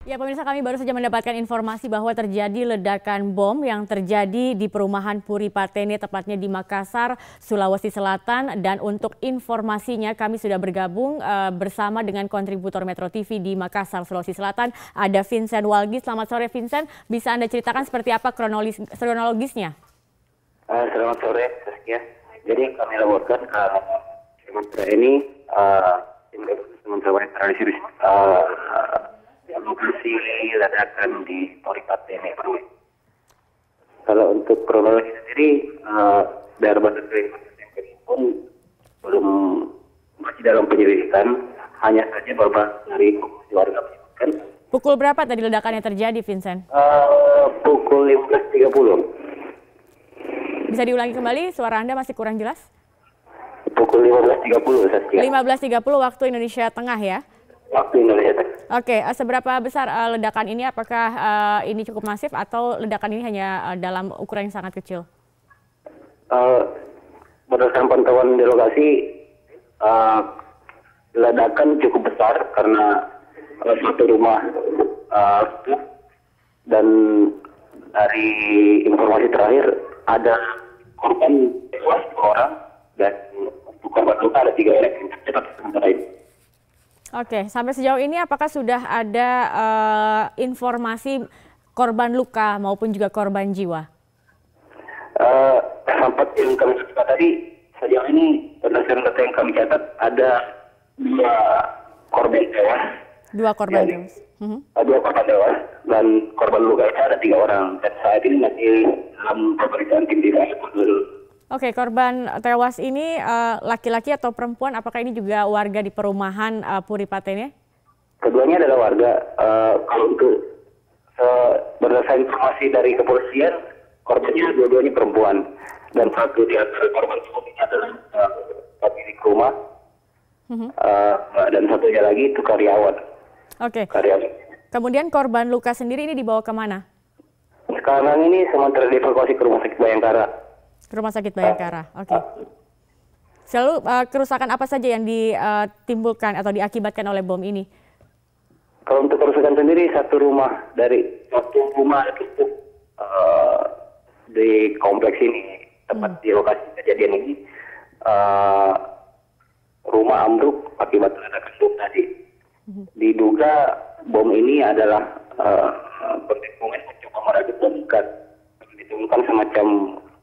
Ya, pemirsa, kami baru saja mendapatkan informasi bahwa terjadi ledakan bom yang terjadi di perumahan Puri Patene, tepatnya di Makassar, Sulawesi Selatan. Dan untuk informasinya kami sudah bergabung bersama dengan kontributor Metro TV di Makassar, Sulawesi Selatan. Ada Vincent Walgi. Selamat sore, Vincent. Bisa Anda ceritakan seperti apa kronologisnya? Selamat sore, Saskia. Jadi kami laporkan sementara ini sementara tradisi lokasi ledakan di Puri Patene. Kalau untuk kronologi sendiri, dari Badan Informasi pun belum masih dalam penyelidikan, hanya saja beberapa dari warga menyebutkan. Pukul berapa tadi ledakannya terjadi, Vincent? Pukul 15.30. Bisa diulangi kembali, suara Anda masih kurang jelas? Pukul 15.30, Saskia. 15.30 waktu Indonesia Tengah ya? Waktu Indonesia Tengah. Oke, seberapa besar ledakan ini? Apakah ini cukup masif atau ledakan ini hanya dalam ukuran yang sangat kecil? Berdasarkan pantauan di lokasi, ledakan cukup besar karena satu rumah dan dari informasi terakhir ada korban tewas 2 orang dan korban luka ada 3 orang yang tercatat sementara ini. Oke, sampai sejauh ini apakah sudah ada informasi korban luka maupun juga korban jiwa? Sampai yang kami catat tadi, sejauh ini berdasarkan data yang kami catat ada 2 korban tewas. 2 korban tewas. 2 korban tewas dan korban luka itu ada 3 orang. Dan saat ini masih dalam pemeriksaan tim di dulu. Oke, korban tewas ini laki-laki atau perempuan? Apakah ini juga warga di perumahan Puri Patene? Tersebutnya adalah warga. Kalau untuk berdasarkan informasi dari kepolisian, korbannya dua-duanya perempuan. Dan satu di antara korban tersebut adalah pemilik rumah. Dan satunya lagi itu karyawan. Oke. Karyawan. Kemudian korban luka sendiri ini dibawa kemana? Sekarang ini sementara dievakuasi ke Rumah Sakit Bayangkara. Ke Rumah Sakit Bayangkara, oke. Selalu kerusakan apa saja yang ditimbulkan atau diakibatkan oleh bom ini? Kalau untuk kerusakan sendiri, satu rumah itu di kompleks ini, tepat di lokasi kejadian ini, rumah ambruk akibat ledakan bom tadi. Diduga bom ini adalah pentimbunan mencoba merajut bom ikan. Ditemukan semacam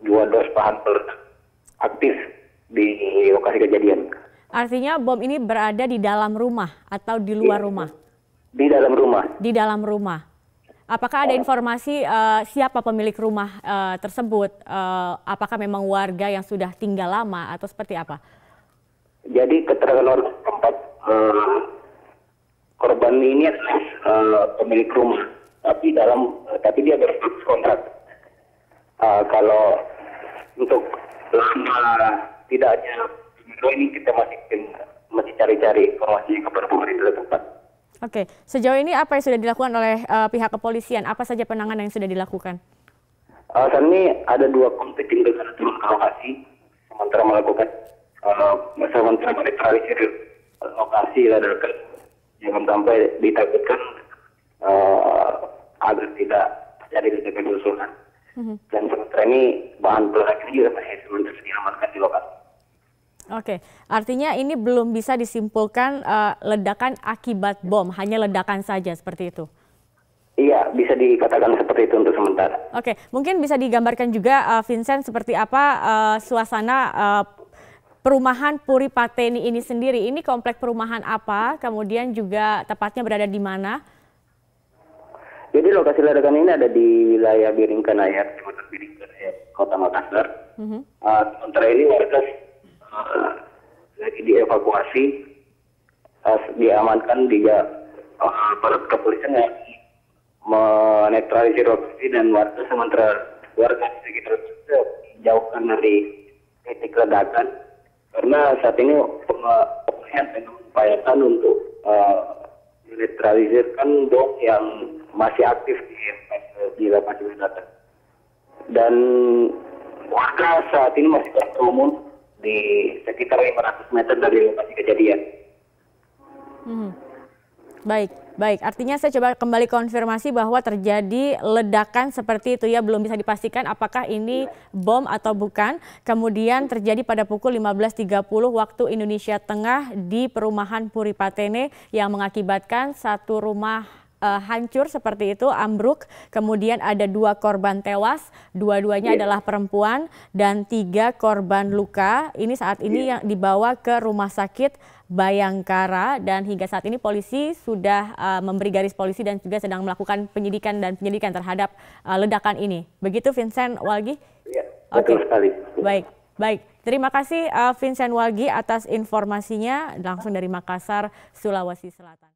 2 dos bahan peledak aktif di lokasi kejadian. Artinya bom ini berada di dalam rumah atau di luar rumah? Di dalam rumah. Di dalam rumah. Apakah ada informasi siapa pemilik rumah tersebut? Apakah memang warga yang sudah tinggal lama atau seperti apa? Jadi keterangan warga tempat korban ini adalah pemilik rumah, tapi dia berstatus kontrak. Kalau untuk lama tidaknya ini kita masih cari-cari informasi kepada pemerintah tempat. Oke, sejauh ini apa yang sudah dilakukan oleh pihak kepolisian? Apa saja penanganan yang sudah dilakukan? Saat ini ada 2 komite tim ke lokasi, sementara melakukan sementara menetralisir lokasi ledakan, jangan sampai ditakutkan agar tidak terjadi ledakan susulan. Dan sementara ini bahan peledak ini juga masih sementara diamankan di lokasi. Oke, artinya ini belum bisa disimpulkan ledakan akibat bom, hanya ledakan saja seperti itu? Iya, bisa dikatakan seperti itu untuk sementara. Oke, mungkin bisa digambarkan juga Vincent seperti apa suasana perumahan Puri Patene ini sendiri. Ini komplek perumahan apa, kemudian juga tepatnya berada di mana? Jadi lokasi ledakan ini ada di wilayah Biringkanaya, Kecamatan Biringkanaya, Kota Makassar. Sementara ini warga lagi dievakuasi, diamankan para kepolisian yang menetralisir lokasi dan warga di sekitar itu dijauhkan dari titik ledakan karena saat ini kepolisian tengah mengupayakan untuk menetralisirkan bom yang masih aktif di lokasi ledakan. Dan warga saat ini masih berkerumun di sekitar 500 meter dari lokasi kejadian. Baik, baik. Artinya saya coba kembali konfirmasi bahwa terjadi ledakan seperti itu ya, belum bisa dipastikan apakah ini bom atau bukan. Kemudian terjadi pada pukul 15.30 waktu Indonesia Tengah di perumahan Puri Patene yang mengakibatkan satu rumah hancur seperti itu, ambruk. Kemudian ada 2 korban tewas, dua-duanya adalah perempuan dan 3 korban luka. Ini saat ini yang dibawa ke rumah sakit Bayangkara dan hingga saat ini polisi sudah memberi garis polisi dan juga sedang melakukan penyidikan terhadap ledakan ini. Begitu Vincent Walgi? Ya, Oke. betul sekali. Baik, baik. Terima kasih Vincent Walgi atas informasinya langsung dari Makassar, Sulawesi Selatan.